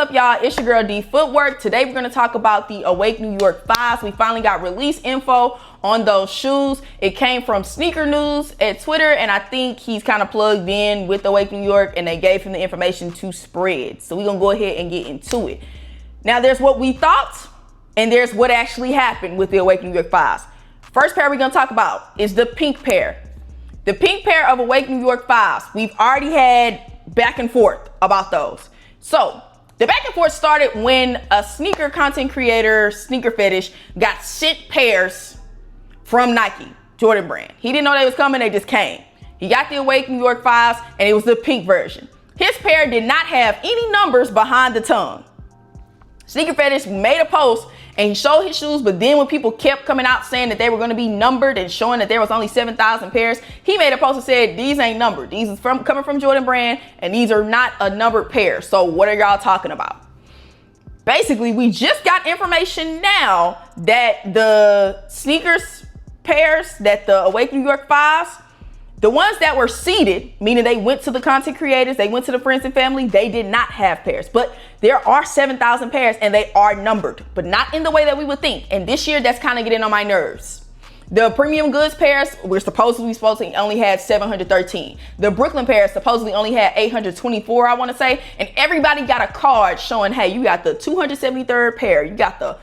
up, y'all? It's your girl D Footwork. Today we're gonna talk about the Awake New York 5s. We finally got release info on those shoes. It came from Sneaker News at Twitter, and I think he's kind of plugged in with Awake New York, and they gave him the information to spread. So we're gonna go ahead and get into it. Now, there's what we thought, and there's what actually happened with the Awake New York 5s. First pair we're gonna talk about is the pink pair. The pink pair of Awake New York 5s. We've already had back and forth about those. So the back and forth started when a sneaker content creator, Sneaker Fetish, got sent pairs from Nike, Jordan brand. He didn't know they was coming, they just came. He got the Awake New York 5s, and it was the pink version. His pair did not have any numbers behind the tongue. Sneaker Fetish made a post and he showed his shoes, but then when people kept coming out saying that they were going to be numbered and showing that there was only 7,000 pairs, he made a post and said, these ain't numbered. These is coming from Jordan brand, and these are not a numbered pair. So what are y'all talking about? Basically, we just got information now that the sneakers pairs, that the Awake New York 5s, the ones that were seeded, meaning they went to the content creators, they went to the friends and family, they did not have pairs. But there are 7,000 pairs and they are numbered, but not in the way that we would think. And this year, that's kind of getting on my nerves. The premium goods pairs were supposedly only had 713. The Brooklyn pairs supposedly only had 824, I want to say. And everybody got a card showing, hey, you got the 273rd pair. You got the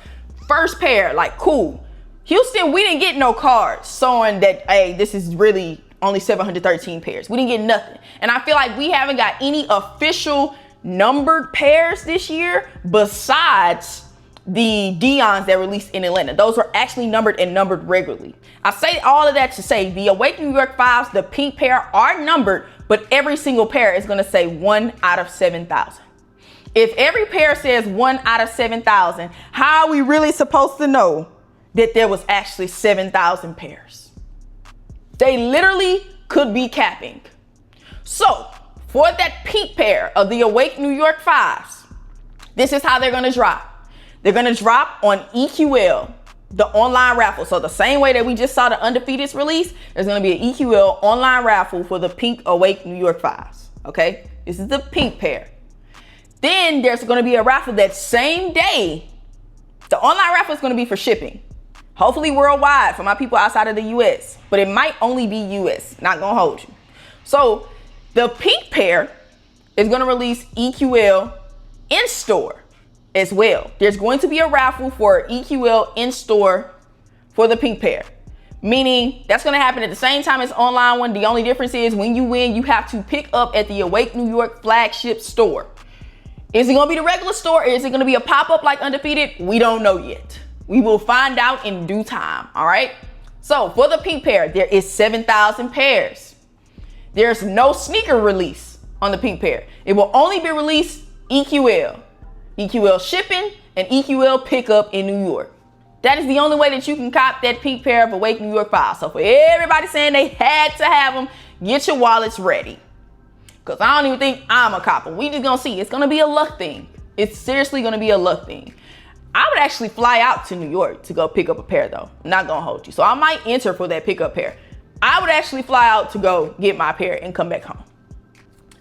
first pair, like, cool. Houston, we didn't get no cards showing that, hey, this is really only 713 pairs. We didn't get nothing. And I feel like we haven't got any official numbered pairs this year besides the Dion's that released in Atlanta. Those were actually numbered and numbered regularly. I say all of that to say the Awake New York 5s, the pink pair, are numbered, but every single pair is going to say 1 out of 7,000. If every pair says 1 out of 7,000, how are we really supposed to know that there was actually 7,000 pairs? They literally could be capping. So for that pink pair of the Awake New York 5s, this is how they're gonna drop. They're gonna drop on EQL, the online raffle. So the same way that we just saw the Undefeateds release, there's gonna be an EQL online raffle for the pink Awake New York 5s, okay? This is the pink pair. Then there's gonna be a raffle that same day. The online raffle is gonna be for shipping. Hopefully worldwide for my people outside of the US, but it might only be US, not gonna hold you. So the pink pair is gonna release EQL in store as well. There's going to be a raffle for EQL in store for the pink pair, meaning that's gonna happen at the same time as online one. The only difference is when you win, you have to pick up at the Awake New York flagship store. Is it gonna be the regular store, or is it gonna be a pop-up like Undefeated? We don't know yet. We will find out in due time, all right? So for the pink pair, there is 7,000 pairs. There's no sneaker release on the pink pair. It will only be released EQL shipping and EQL pickup in New York. That is the only way that you can cop that pink pair of Awake New York 5. So for everybody saying they had to have them, get your wallets ready. Because I don't even think I'm a copper. We just gonna see. It's gonna be a luck thing. It's seriously gonna be a luck thing. I would actually fly out to New York to go pick up a pair though. I'm not gonna hold you. So I might enter for that pickup pair. I would actually fly out to go get my pair and come back home.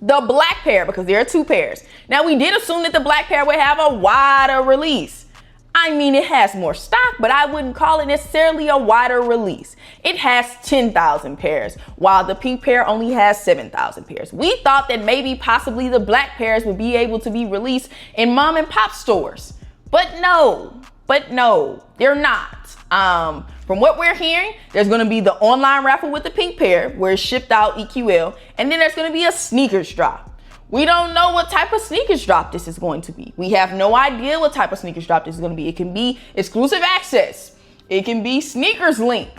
The black pair, because there are 2 pairs. Now we did assume that the black pair would have a wider release. I mean, it has more stock, but I wouldn't call it necessarily a wider release. It has 10,000 pairs, while the pink pair only has 7,000 pairs. We thought that maybe possibly the black pairs would be able to be released in mom and pop stores. But no, they're not. From what we're hearing, there's gonna be the online raffle with the pink pair where it's shipped out EQL, and then there's gonna be a sneakers drop. We don't know what type of sneakers drop this is going to be. We have no idea what type of sneakers drop this is gonna be. It can be exclusive access. It can be sneakers link.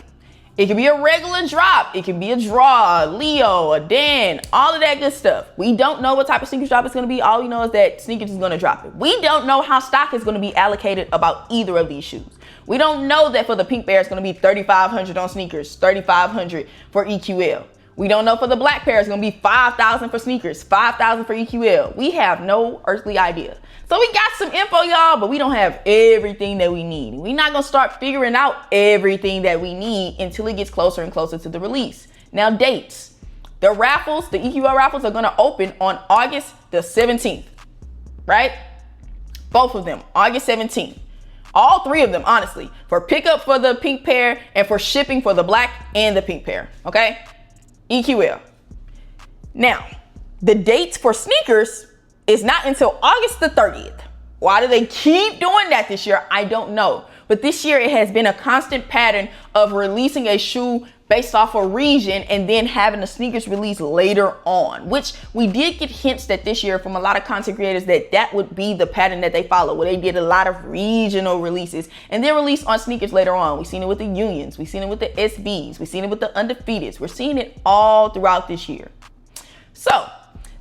It can be a regular drop. It can be a draw, a Leo, a Dan, all of that good stuff. We don't know what type of sneakers drop it's gonna be. All we know is that sneakers is gonna drop it. We don't know how stock is gonna be allocated about either of these shoes. We don't know that for the pink pair it's gonna be 3,500 on sneakers, 3,500 for EQL. We don't know for the black pair it's gonna be 5,000 for sneakers, 5,000 for EQL. We have no earthly idea. So we got some info, y'all, but we don't have everything that we need. We're not gonna start figuring out everything that we need until it gets closer and closer to the release. Now, dates. The raffles, the EQL raffles are gonna open on August the 17th, right? Both of them, August 17th. All three of them, honestly, for pickup for the pink pair and for shipping for the black and the pink pair, okay? EQL. Now, the dates for sneakers is not until August the 30th. Why do they keep doing that this year? I don't know. But this year it has been a constant pattern of releasing a shoe based off a region and then having the sneakers released later on, which we did get hints that this year from a lot of content creators that would be the pattern that they follow, where they did a lot of regional releases and then release on sneakers later on. We've seen it with the Unions, we've seen it with the SBs, we've seen it with the Undefeateds. We're seeing it all throughout this year. So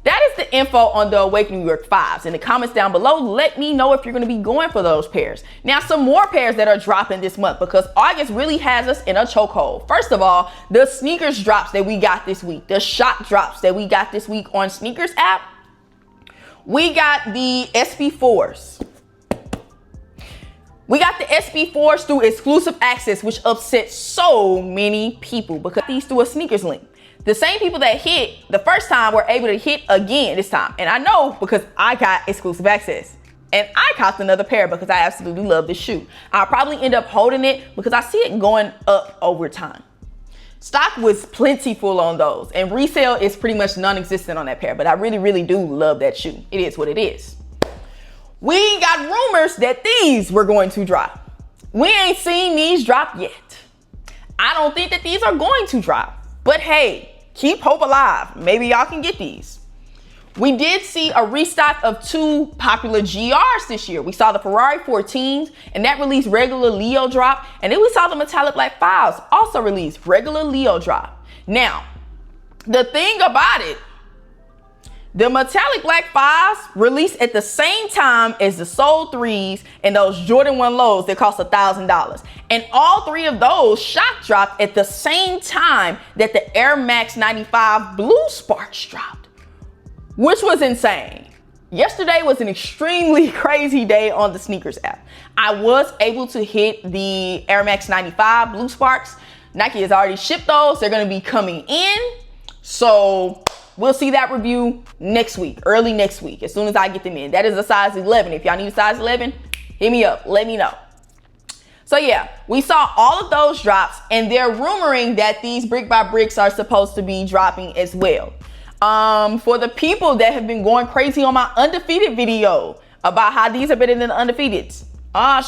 that is the info on the Awake New York 5s. In the comments down below, let me know if you're going to be going for those pairs. Now, some more pairs that are dropping this month because August really has us in a chokehold. First of all, the sneakers drops that we got this week, the shot drops that we got this week on sneakers app. We got the SB4s. We got the SB4s through exclusive access, which upset so many people because these through a sneakers link. The same people that hit the first time were able to hit again this time. And I know because I got exclusive access. And I copped another pair because I absolutely love this shoe. I'll probably end up holding it because I see it going up over time. Stock was plentiful on those. And resale is pretty much non-existent on that pair. But I really, really do love that shoe. It is what it is. We got rumors that these were going to drop. We ain't seen these drop yet. I don't think that these are going to drop. But hey, keep hope alive. Maybe y'all can get these. We did see a restock of two popular GRs this year. We saw the Ferrari 14s, and that released regular Leo drop. And then we saw the metallic black 5s also release regular Leo drop. Now, the thing about it, the metallic black 5s released at the same time as the Soul 3s and those Jordan 1 lows that cost $1,000. And all three of those shock dropped at the same time that the Air Max 95 Blue Sparks dropped, which was insane. Yesterday was an extremely crazy day on the sneakers app. I was able to hit the Air Max 95 Blue Sparks. Nike has already shipped those. They're going to be coming in. So we'll see that review next week, early next week, as soon as I get them in. That is a size 11. If y'all need a size 11, hit me up. Let me know. So yeah, we saw all of those drops, and they're rumoring that these brick by bricks are supposed to be dropping as well. For the people that have been going crazy on my undefeated video about how these are better than the undefeateds.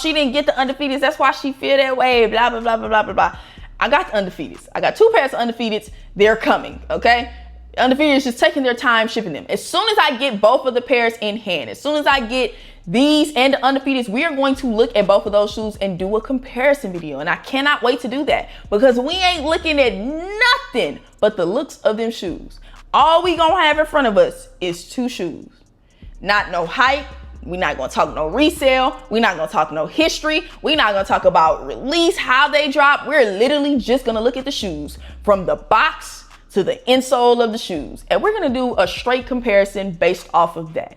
She didn't get the undefeateds. That's why she feel that way. Blah, blah, blah, blah, blah, blah, blah. I got the undefeateds. I got two pairs of undefeateds. They're coming, okay? Undefeated is just taking their time shipping them. As soon as I get both of the pairs in hand, as soon as I get these and the undefeateds, we are going to look at both of those shoes and do a comparison video. And I cannot wait to do that because we ain't looking at nothing but the looks of them shoes. All we gonna have in front of us is two shoes. Not no hype. We're not gonna talk no resale. We're not gonna talk no history. We're not gonna talk about release, how they drop. We're literally just gonna look at the shoes from the box to the insole of the shoes. And we're gonna do a straight comparison based off of that.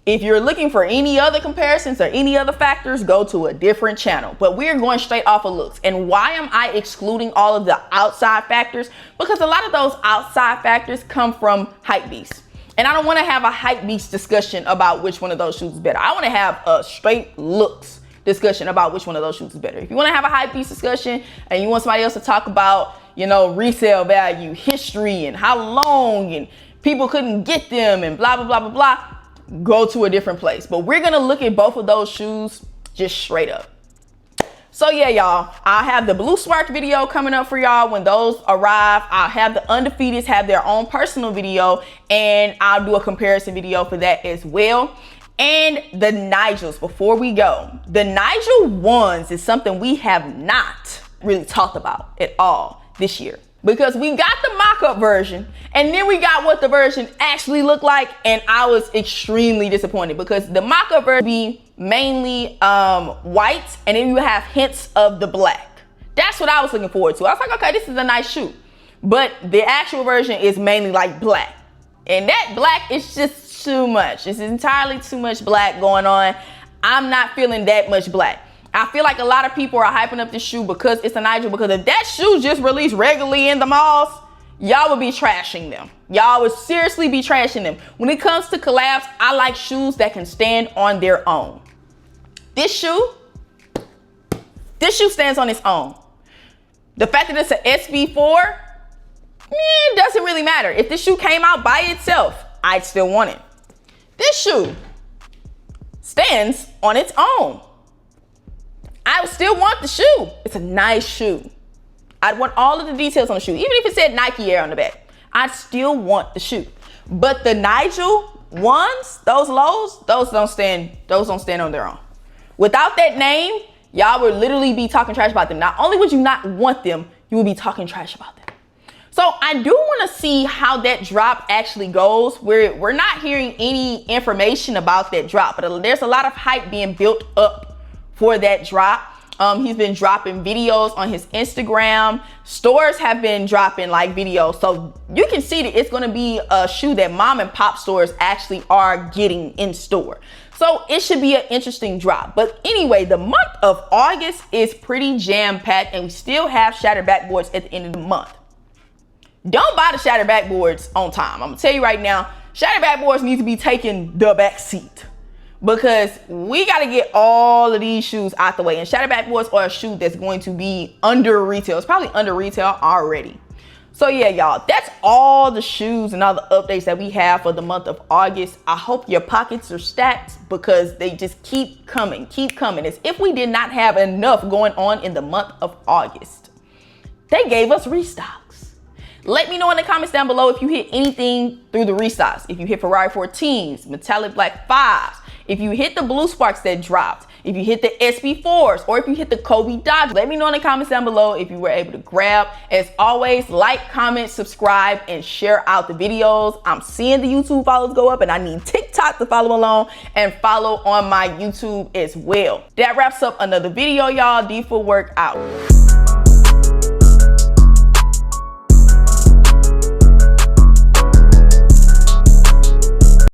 If you're looking for any other comparisons or any other factors, go to a different channel. But we're going straight off of looks. And why am I excluding all of the outside factors? Because a lot of those outside factors come from hype beasts. And I don't want to have a hype beast discussion about which one of those shoes is better. I want to have a straight looks discussion about which one of those shoes is better. If you want to have a hype beast discussion and you want somebody else to talk about, you know, resale value, history, and how long and people couldn't get them and blah, blah, blah, blah, blah, go to a different place. But we're going to look at both of those shoes just straight up. So yeah, y'all, I'll have the Blue Spark video coming up for y'all when those arrive. I'll have the Undefeateds have their own personal video, and I'll do a comparison video for that as well. And the Nigels, before we go, the Nigel Ones is something we have not really talked about at all this year. Because we got the mock-up version, and then we got what the version actually looked like, and I was extremely disappointed because the mock-up version be mainly white, and then you have hints of the black. That's what I was looking forward to. I was like, okay, this is a nice shoe. But the actual version is mainly like black. And that black is just too much. It's entirely too much black going on. I'm not feeling that much black. I feel like a lot of people are hyping up this shoe because it's a Nigel, because if that shoe just released regularly in the malls, y'all would be trashing them. Y'all would seriously be trashing them. When it comes to collabs, I like shoes that can stand on their own. This shoe stands on its own. The fact that it's an SB4, it doesn't really matter. If this shoe came out by itself, I'd still want it. This shoe stands on its own. I would still want the shoe. It's a nice shoe. I'd want all of the details on the shoe. Even if it said Nike Air on the back, I'd still want the shoe. But the Nigel Ones, those lows, those don't stand on their own. Without that name, y'all would literally be talking trash about them. Not only would you not want them, you would be talking trash about them. So I do want to see how that drop actually goes. We're not hearing any information about that drop, but there's a lot of hype being built up for that drop. He's been dropping videos on his Instagram. Stores have been dropping like videos. So you can see that it's going to be a shoe that mom and pop stores actually are getting in store. So it should be an interesting drop. But anyway, the month of August is pretty jam-packed and we still have shattered backboards at the end of the month. Don't buy the shattered backboards on time. I'm gonna tell you right now, shattered backboards need to be taking the back seat because we got to get all of these shoes out the way. And shattered backboards are a shoe that's going to be under retail. It's probably under retail already. So yeah, y'all, that's all the shoes and all the updates that we have for the month of August. I hope your pockets are stacked because they just keep coming, as if we did not have enough going on in the month of August. They gave us Restocks. Let me know in the comments down below if you hit anything through the Restocks. If you hit Ferrari 14s, metallic black 5s, if you hit the blue sparks that dropped, if you hit the SB4s, or if you hit the Kobe Dodge. Let me know in the comments down below if you were able to grab. As always, like, comment, subscribe, and share out the videos. I'm seeing the YouTube follows go up and I need TikTok to follow along and follow on my YouTube as well. That wraps up another video, y'all. D4Work out.